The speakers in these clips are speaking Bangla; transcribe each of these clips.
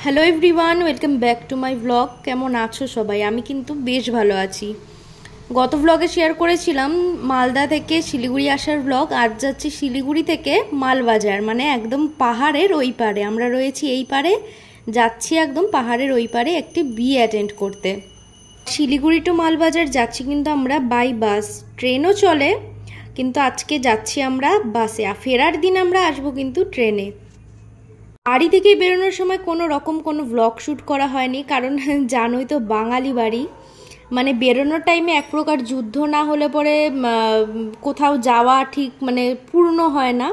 Hello everyone, welcome back to my blog. কেমন আছো সবাই? আমি কিন্তু বেশ ভালো আছি। গত ব্লগে শেয়ার করেছিলাম মালদা থেকে শিলিগুড়ি আসার ব্লগ। আজ যাচ্ছি শিলিগুড়ি থেকে মালবাজার, মানে একদম পাহাড়ের ওই পারে। আমরা রয়েছি এই পারে, যাচ্ছি একদম পাহাড়ের ওই পারে একটি বিয়ে অ্যাটেন্ড করতে। শিলিগুড়ি টু মালবাজার যাচ্ছি কিন্তু আমরা বাই বাস, ট্রেনও চলে কিন্তু আজকে যাচ্ছি আমরা বাসে। ফেরার দিন আমরা আসবো কিন্তু ট্রেনে। বাড়ি থেকে বেরোনোর সময় কোনো রকম কোনো ব্লগ শ্যুট করা হয়নি, কারণ জানোই তো বাঙালি বাড়ি, মানে বেরোনোর টাইমে এক প্রকার যুদ্ধ না হলে পরে কোথাও যাওয়া ঠিক মানে পূর্ণ হয় না।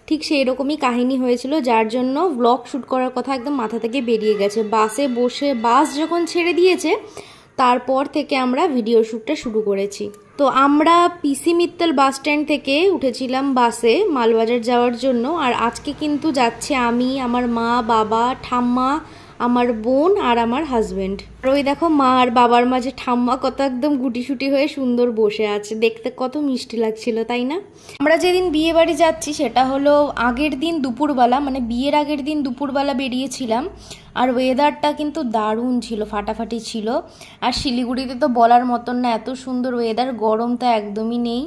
ঠিক সেই রকমই কাহিনী হয়েছিল, যার জন্য ব্লগ শ্যুট করার কথা একদম মাথা থেকে বেরিয়ে গেছে। বাসে বসে বাস যখন ছেড়ে দিয়েছে তারপর থেকে আমরা ভিডিও শ্যুটটা শুরু করেছি। তো আমরা পিসি মিত্তল বাস স্ট্যান্ড থেকে উঠেছিলাম বাসে মালবাজার যাওয়ার জন্য। আর আজকে কিন্তু যাচ্ছে আমি, আমার মা, বাবা, ঠাম্মা, আমার বোন আর আমার হাজব্যান্ড। আর ওই দেখো মা আর বাবার মাঝে ঠাম্মা কত একদম গুটিসুটি হয়ে সুন্দর বসে আছে, দেখতে কত মিষ্টি লাগছিল, তাই না? আমরা যেদিন বিয়ে বাড়ি যাচ্ছি সেটা হলো আগের দিন দুপুরবেলা, মানে বিয়ের আগের দিন দুপুরবেলা বেরিয়েছিলাম। আর ওয়েদারটা কিন্তু দারুণ ছিল, ফাটাফাটি ছিল। আর শিলিগুড়িতে তো বলার মতন না, এত সুন্দর ওয়েদার, গরমটা একদমই নেই।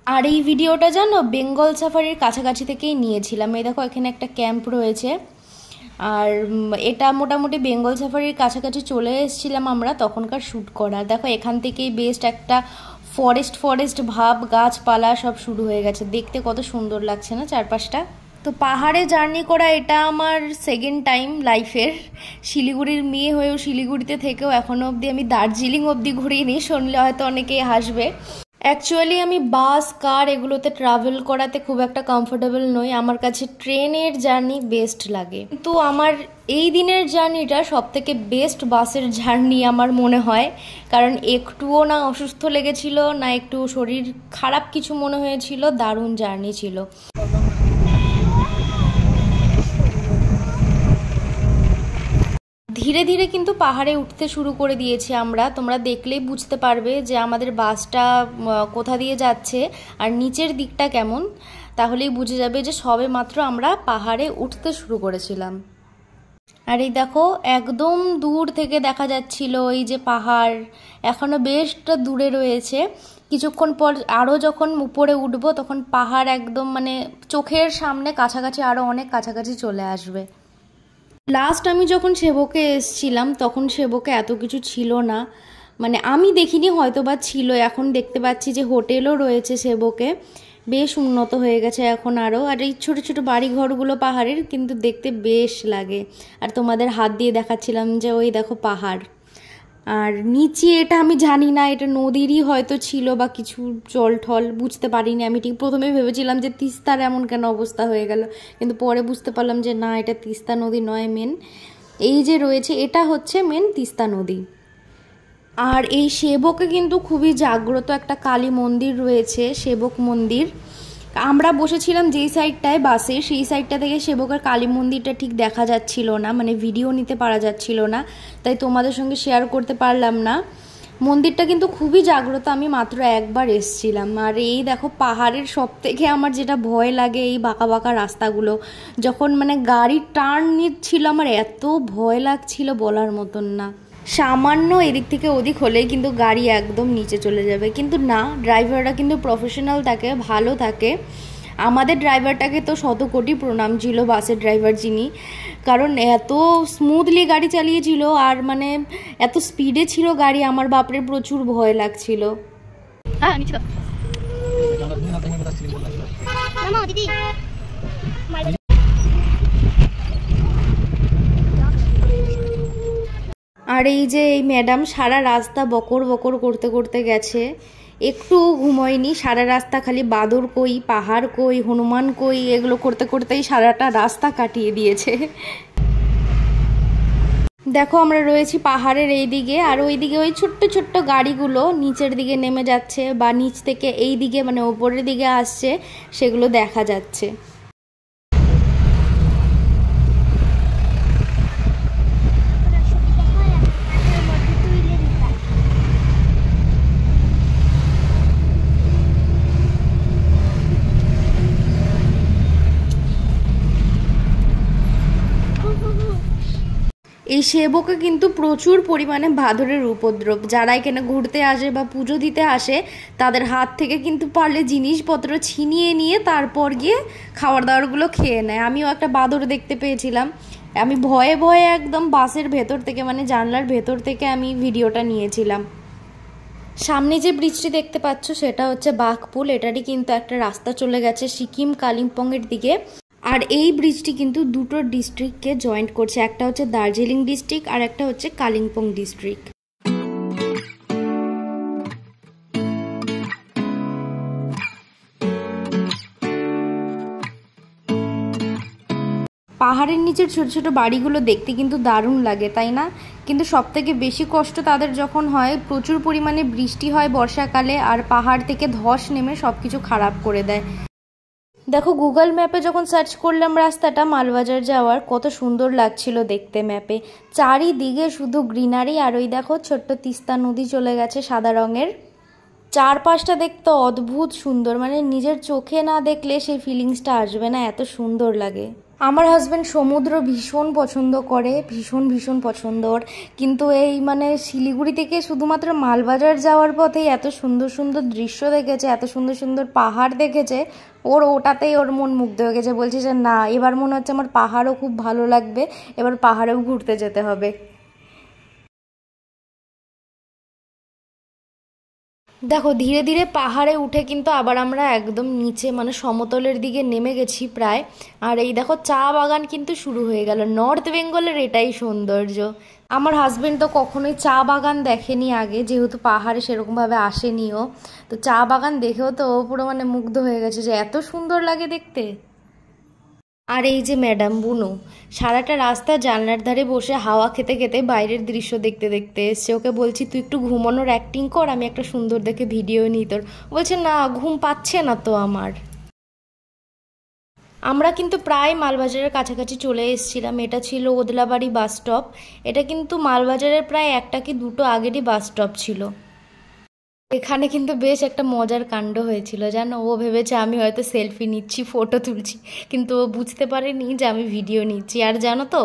আর এই ভিডিওটা জানো বেঙ্গল সাফারির কাছাকাছি থেকেই নিয়েছিলাম। এই দেখো এখানে একটা ক্যাম্প রয়েছে, আর এটা মোটামুটি বেঙ্গল সাফারির কাছাকাছি চলে এসেছিলাম আমরা তখনকার শ্যুট করা। দেখো এখান থেকেই বেস্ট একটা ফরেস্ট ভাব, গাছপালা সব শুরু হয়ে গেছে, দেখতে কত সুন্দর লাগছে না চারপাশটা। তো পাহাড়ে জার্নি করা এটা আমার সেকেন্ড টাইম লাইফের। শিলিগুড়ির মেয়ে হয়েও শিলিগুড়িতে থেকেও এখনও অবধি আমি দার্জিলিং অবধি ঘুরিনি, শুনলে হয়তো অনেকেই হাসবে। অ্যাকচুয়ালি আমি বাস, কার এগুলোতে ট্রাভেল করাতে খুব একটা কমফোর্টেবল নই, আমার কাছে ট্রেনের জার্নি বেস্ট লাগে। কিন্তু আমার এই দিনের জার্নিটা সবথেকে বেস্ট বাসের জার্নি আমার মনে হয়, কারণ একটুও না অসুস্থ লেগেছিল, না একটু শরীর খারাপ কিছু মনে হয়েছিল, দারুণ জার্নি ছিল। ধীরে ধীরে কিন্তু পাহাড়ে উঠতে শুরু করে দিয়েছি আমরা। তোমরা দেখলেই বুঝতে পারবে যে আমাদের বাসটা কোথা দিয়ে যাচ্ছে আর নিচের দিকটা কেমন, তাহলেই বুঝে যাবে যে সবে মাত্র আমরা পাহাড়ে উঠতে শুরু করেছিলাম। আর এই দেখো একদম দূর থেকে দেখা যাচ্ছিল এই যে পাহাড়, এখনো বেশটা দূরে রয়েছে। কিছুক্ষণ পর আরও যখন উপরে উঠবো তখন পাহাড় একদম মানে চোখের সামনে কাছাকাছি, আরও অনেক কাছাকাছি চলে আসবে। লাস্ট আমি যখন সেবকে এসছিলাম তখন সেবকে এত কিছু ছিল না, মানে আমি দেখিনি, হয়তো বা ছিল। এখন দেখতে পাচ্ছি যে হোটেলও রয়েছে সেবকে, বেশ উন্নত হয়ে গেছে এখন আরও। আর এই ছোটো ছোটো বাড়ি ঘরগুলো পাহাড়ের কিন্তু দেখতে বেশ লাগে। আর তোমাদের হাত দিয়ে দেখাচ্ছিলাম যে ওই দেখো পাহাড়, আর নিচে এটা আমি জানি না, এটা নদীরই হয়তো ছিল বা কিছু জল ঠল, বুঝতে পারিনি। আমি ঠিক প্রথমে ভেবেছিলাম যে তিস্তার এমন কেন অবস্থা হয়ে গেল, কিন্তু পরে বুঝতে পারলাম যে না, এটা তিস্তা নদী নয়, মেন এই যে রয়েছে এটা হচ্ছে মেন তিস্তা নদী। আর এই সেবকে কিন্তু খুবই জাগ্রত একটা কালী মন্দির রয়েছে, সেবক মন্দির। আমরা বসেছিলাম যেই সাইডটায় বাসে, সেই সাইডটা থেকে সেবকের কালী মন্দিরটা ঠিক দেখা যাচ্ছিল না, মানে ভিডিও নিতে পারা যাচ্ছিল না, তাই তোমাদের সঙ্গে শেয়ার করতে পারলাম না। মন্দিরটা কিন্তু খুবই জাগ্রত, আমি মাত্র একবার এসছিলাম। আর এই দেখো পাহাড়ের সব থেকে আমার যেটা ভয় লাগে এই বাঁকা বাঁকা রাস্তাগুলো, যখন মানে গাড়ি টার্ন নিচ্ছিল আমার এত ভয় লাগছিল বলার মতন না। সামান্য এদিক থেকে ওদিক হলেই কিন্তু গাড়ি একদম নিচে চলে যাবে, কিন্তু না, ড্রাইভাররা কিন্তু প্রফেশনাল থাকে, ভালো থাকে। আমাদের ড্রাইভারটাকে তো শত কোটি প্রণাম ছিল, বাসের ড্রাইভার যিনি, কারণ এত স্মুথলি গাড়ি চালিয়েছিল আর মানে এত স্পিডে ছিল গাড়ি, আমার বাপরে প্রচুর ভয় লাগছিল। আর এই যে এই ম্যাডাম সারা রাস্তা বকর বকর করতে করতে গেছে, একটু ঘুমোয়নি, সারা রাস্তা খালি বাদর কই, পাহাড় কই, হনুমান কই, এগুলো করতে করতেই সারাটা রাস্তা কাটিয়ে দিয়েছে। দেখো আমরা রয়েছি পাহাড়ের এই দিকে, আর ওই দিকে ওই ছোট্ট ছোট্ট গাড়িগুলো নিচের দিকে নেমে যাচ্ছে বা নিচ থেকে এই দিকে মানে ওপরের দিকে আসছে, সেগুলো দেখা যাচ্ছে। এই সেবকে কিন্তু প্রচুর পরিমাণে বাঁদরের উপদ্রব। যারা এখানে ঘুরতে আসে বা পুজো দিতে আসে তাদের হাত থেকে কিন্তু পারলে জিনিসপত্র ছিনিয়ে নিয়ে তারপর গিয়ে খাবার দাবারগুলো খেয়ে নেয়। আমিও একটা বাঁদর দেখতে পেয়েছিলাম। আমি ভয়ে ভয়ে একদম বাসের ভেতর থেকে মানে জানলার ভেতর থেকে আমি ভিডিওটা নিয়েছিলাম। সামনে যে ব্রিজটি দেখতে পাচ্ছ সেটা হচ্ছে বাঘপুল। এটারই কিন্তু একটা রাস্তা চলে গেছে সিকিম কালিম্পংয়ের দিকে। আর এই ব্রিজটি কিন্তু দুটো ডিস্ট্রিক্টকে জয়েন্ট করছে, একটা হচ্ছে দার্জিলিং ডিস্ট্রিক্ট আর একটা হচ্ছে কালিম্পং ডিস্ট্রিক্ট। পাহাড়ের নিচের ছোট ছোট বাড়িগুলো দেখতে কিন্তু দারুণ লাগে, তাই না? কিন্তু সবথেকে বেশি কষ্ট তাদের যখন হয় প্রচুর পরিমাণে বৃষ্টি হয় বর্ষাকালে, আর পাহাড় থেকে ধস নেমে সব কিছু খারাপ করে দেয়। দেখো গুগল ম্যাপে যখন সার্চ করলাম রাস্তাটা মালবাজার যাওয়ার, কত সুন্দর লাগছিল দেখতে ম্যাপে। চারিদিকে শুধু গ্রিনারি, আর ওই দেখো ছোট্ট তিস্তা নদী চলে গেছে সাদা রঙের। চারপাশটা দেখতে অদ্ভুত সুন্দর, মানে নিজের চোখে না দেখলে সেই ফিলিংসটা আসবে না, এত সুন্দর লাগে। আমার হাজব্যান্ড সমুদ্র ভীষণ পছন্দ করে, ভীষণ ভীষণ পছন্দ ওর। কিন্তু এই মানে শিলিগুড়ি থেকে শুধুমাত্র মালবাজার যাওয়ার পথেই এত সুন্দর সুন্দর দৃশ্য দেখেছে, এত সুন্দর সুন্দর পাহাড় দেখেছে, ওটাতেই ওর মন মুগ্ধ হয়ে গেছে। বলছে যে না, এবার মনে হচ্ছে আমার পাহাড়ও খুব ভালো লাগবে, এবার পাহাড়েও ঘুরতে যেতে হবে। দেখো ধীরে ধীরে পাহাড়ে উঠে কিন্তু আবার আমরা একদম নিচে মানে সমতলের দিকে নেমে গেছি প্রায়। আর এই দেখো চা বাগান কিন্তু শুরু হয়ে গেল। নর্থ বেঙ্গলের এটাই সৌন্দর্য। আমার হাজবেন্ড তো কখনোই চা বাগান দেখেনি আগে, যেহেতু পাহাড়ে সেরকমভাবে আসেনিও। তো চা বাগান দেখেও তো ও পুরো মানে মুগ্ধ হয়ে গেছে যে এত সুন্দর লাগে দেখতে। আর এই যে ম্যাডাম বুনু সারাটা রাস্তা জানলার ধারে বসে হাওয়া খেতে খেতে বাইরের দৃশ্য দেখতে দেখতে এসছে। ওকে বলছি তুই একটু ঘুমানোর অ্যাক্টিং কর, আমি একটা সুন্দর দেখে ভিডিও নিই তোর। বলছে না, ঘুম পাচ্ছে না তো আমার। আমরা কিন্তু প্রায় মালবাজারের কাছাকাছি চলে এসেছিলাম। এটা ছিল ওদলাবাড়ি বাস স্টপ। এটা কিন্তু মালবাজারের প্রায় একটা কি দুটো আগেরই বাস স্টপ ছিল। এখানে কিন্তু বেশ একটা মজার কাণ্ড হয়েছিল জানো। ও ভেবেছে আমি হয়তো সেলফি নিচ্ছি, ফটো তুলছি, কিন্তু ও বুঝতে পারেনি যে আমি ভিডিও নিচ্ছি। আর জানো তো,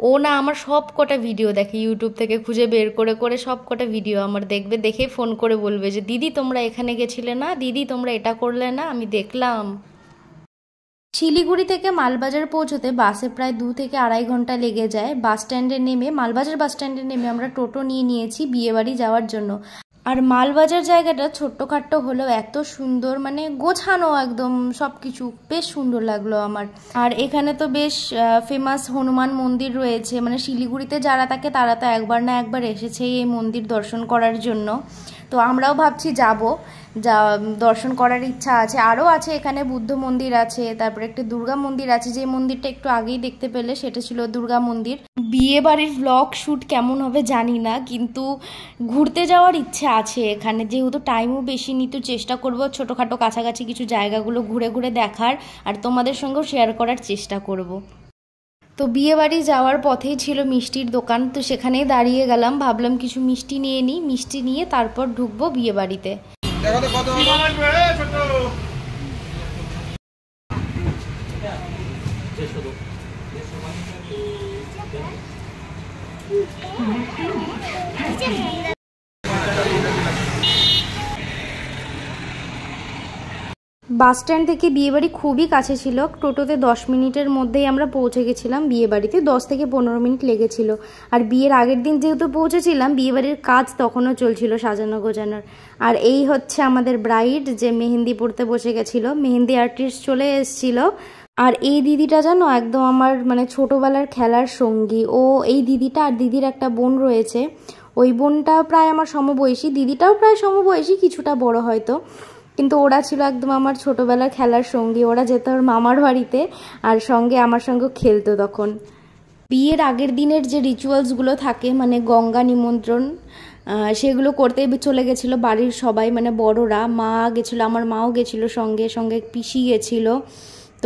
ও না আমার সব কটা ভিডিও দেখে, ইউটিউব থেকে খুঁজে বের করে করে সব কটা ভিডিও আমার দেখবে, দেখে ফোন করে বলবে যে দিদি তোমরা এখানে গেছিলে না, দিদি তোমরা এটা করলে না, আমি দেখলাম। শিলিগুড়ি থেকে মালবাজার পৌঁছতে বাসে প্রায় 2 থেকে 2.5 ঘন্টা লেগে যায়। বাস স্ট্যান্ডে নেমে মালবাজার বাস স্ট্যান্ডে নেমে আমরা টোটো নিয়ে নিয়েছি বিয়েবাড়ি যাওয়ার জন্য। আর মালবাজার জায়গাটা ছোট্টখাট্টো হলেও এত সুন্দর, মানে গোছানো একদম সব কিছু, বেশ সুন্দর লাগলো আমার। আর এখানে তো বেশ ফেমাস হনুমান মন্দির রয়েছে, মানে শিলিগুড়িতে যারা থাকে তারা তো একবার না একবার এসেছে এই মন্দির দর্শন করার জন্য। তো আমরাও ভাবছি যাব, যা দর্শন করার ইচ্ছা আছে। আরও আছে এখানে বুদ্ধ মন্দির আছে, তারপরে একটা দুর্গা মন্দির আছে, যে মন্দিরটা একটু আগেই দেখতে পেলে সেটা ছিল দুর্গা মন্দির। বিয়ে বাড়ির ব্লগ শ্যুট কেমন হবে জানি না, কিন্তু ঘুরতে যাওয়ার ইচ্ছে আছে এখানে, যেহেতু টাইমও বেশি নিতে চেষ্টা করব ছোটোখাটো কাছাকাছি কিছু জায়গাগুলো ঘুরে ঘুরে দেখার, আর তোমাদের সঙ্গেও শেয়ার করার চেষ্টা করব। তো বিয়ে বাড়ি যাওয়ার পথেই ছিল মিষ্টির দোকান, তো সেখানেই দাঁড়িয়ে গেলাম, ভাবলাম কিছু মিষ্টি নিয়ে নিই, মিষ্টি নিয়ে তারপর ঢুকবো বিয়ে বাড়িতে। বাস স্ট্যান্ড থেকে বিয়েবাড়ি খুবই কাছে ছিল, টোটোতে 10 মিনিটের মধ্যেই আমরা পৌঁছে গেছিলাম বিয়েবাড়িতে। 10 থেকে 15 মিনিট লেগেছিল। আর বিয়ের আগের দিন যেহেতু পৌঁছেছিলাম, বিয়েবাড়ির কাজ তখনও চলছিল সাজানো গোজানোর। আর এই হচ্ছে আমাদের ব্রাইড, যে মেহেন্দি পড়তে বসে গেছিলো। মেহেন্দি আর্টিস্ট চলে এসেছিল। আর এই দিদিটা জানো একদম আমার মানে ছোটোবেলার খেলার সঙ্গী। ও এই দিদিটা, আর দিদির একটা বোন রয়েছে, ওই বোনটা প্রায় আমার সমবয়সী, দিদিটাও প্রায় সমবয়সী, কিছুটা বড় হয়তো, কিন্তু ওরা ছিল একদম আমার ছোটোবেলার খেলার সঙ্গী। ওরা যেত ওর মামার বাড়িতে, আর সঙ্গে আমার সঙ্গে খেলতো তখন। বিয়ের আগের দিনের যে রিচুয়ালসগুলো থাকে, মানে গঙ্গা নিমন্ত্রণ, সেগুলো করতে চলে গেছিলো বাড়ির সবাই, মানে বড়রা। মা গেছিলো, আমার মাও গেছিলো সঙ্গে, সঙ্গে পিসি গেছিলো।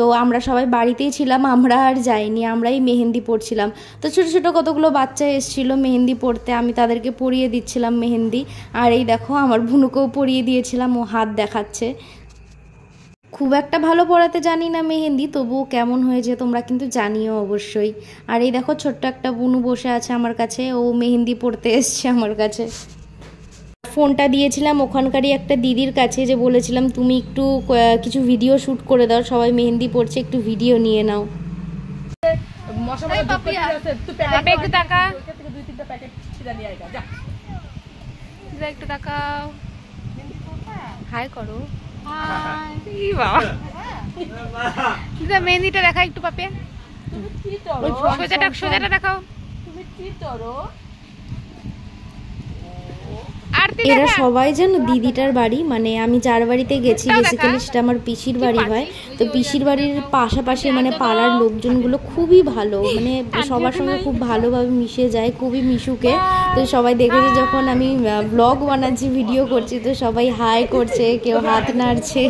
তো আমরা সবাই বাড়িতেই ছিলাম, আমরা আর যাইনি, আমরাই মেহেন্দি পড়ছিলাম। তো ছোটো ছোটো কতগুলো বাচ্চা এসেছিলো মেহেন্দি পড়তে, আমি তাদেরকে পরিয়ে দিচ্ছিলাম মেহেন্দি। আর এই দেখো আমার বুনুকেও পরিয়ে দিয়েছিলাম, ও হাত দেখাচ্ছে। খুব একটা ভালো পড়াতে জানি না মেহেন্দি, তবুও কেমন হয়েছে তোমরা কিন্তু জানিও অবশ্যই। আর এই দেখো ছোট্ট একটা বুনু বসে আছে আমার কাছে, ও মেহেন্দি পড়তে এসছে আমার কাছে। ফোনটা দিয়েছিলাম ওখানকারই একটা দিদির কাছে, যে বলেছিলাম তুমি একটু কিছু ভিডিও শ্যুট করে দাও, সবাই মেহেন্দি পড়ছে, একটু ভিডিও নিয়ে নাও। একটু তাকাও, হাই করো। মেহেন্দিটা দেখা একটু পাপিয়া, সোজাটা দেখাও। এরা সবাই জানো দিদিটার বাড়ি, মানে আমি যার বাড়িতে গেছি বেসিক্যালি সেটা আমার পিসির বাড়ি হয়। তো পিসির বাড়ির পাশাপাশি মানে পাড়ার লোকজনগুলো খুবই ভালো, মানে সবার সঙ্গে খুব ভালোভাবে মিশে যায়, খুবই মিশুকে। তো সবাই দেখেছে যখন আমি ব্লগ বানাচ্ছি, ভিডিও করছি, তো সবাই হাই করছে, কেউ হাত নাড়ছে।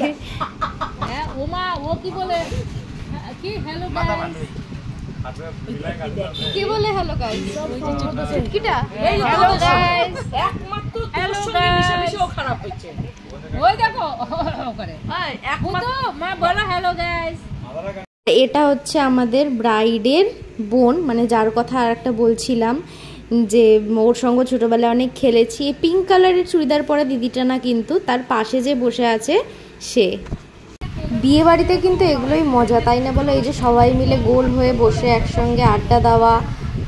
কি বলে হ্যালো গাইস, কিটা হ্যালো গাইস, একমাত্র তোর সঙ্গে মিশামিশিও খারাপ হচ্ছে। ওই দেখো করে একমাত্র মা বলো হ্যালো গাইস। এটা হচ্ছে আমাদের ব্রাইডের বোন, মানে যার কথা আর একটা বলছিলাম যে ওর সঙ্গে ছোটবেলায় অনেক খেলেছি। পিঙ্ক কালারের চুড়িদার পরা দিদিটা না, কিন্তু তার পাশে যে বসে আছে সে। বিয়ে বাড়িতে কিন্তু এগুলোই মজা, তাই না বলো? এই যে সবাই মিলে গোল হয়ে বসে একসঙ্গে আড্ডা দেওয়া,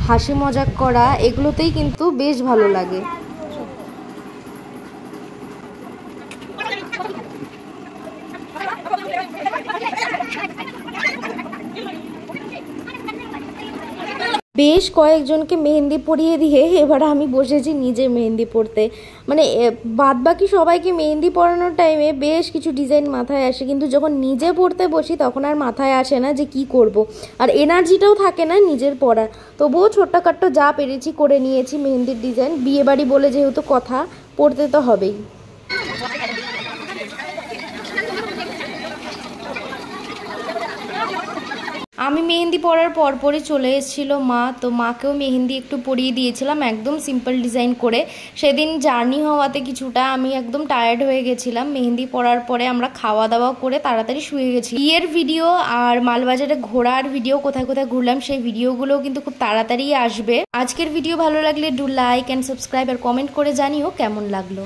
হাসি মজাক করা, এগুলোতেই কিন্তু বেশ ভালো লাগে। বেশ কয়েকজনকে মেহেন্দি পরিয়ে দিয়ে এবার আমি বসেছি নিজে মেহেন্দি পরতে। মানে বাদ বাকি সবাইকে মেহেন্দি পরানোর টাইমে বেশ কিছু ডিজাইন মাথায় আসে, কিন্তু যখন নিজে পরতে বসি তখন আর মাথায় আসে না যে কি করব, আর এনার্জিটাও থাকে না নিজের পরার। তবুও ছোট্টখাট্ট যা পেরেছি করে নিয়েছি মেহেন্দির ডিজাইন। বিয়েবাড়ি বলে যেহেতু কথা, পরতে তো হবেই। আমি মেহেন্দি পরার পরপরই চলে এসেছিলো মা, তো মাকেও মেহেন্দি একটু পরিয়ে দিয়েছিলাম, একদম সিম্পল ডিজাইন করে। সেদিন জার্নি হওয়াতে কিছুটা আমি একদম টায়ার্ড হয়ে গেছিলাম। মেহেন্দি পরার পরে আমরা খাওয়া দাওয়া করে তাড়াতাড়ি শুয়ে গেছি। বিয়ের ভিডিও আর মালবাজারে ঘোরার ভিডিও, কোথায় কোথায় ঘুরলাম সেই ভিডিওগুলোও কিন্তু খুব তাড়াতাড়ি আসবে। আজকের ভিডিও ভালো লাগলে ডু লাইক অ্যান্ড সাবস্ক্রাইব আর কমেন্ট করে জানিও কেমন লাগলো।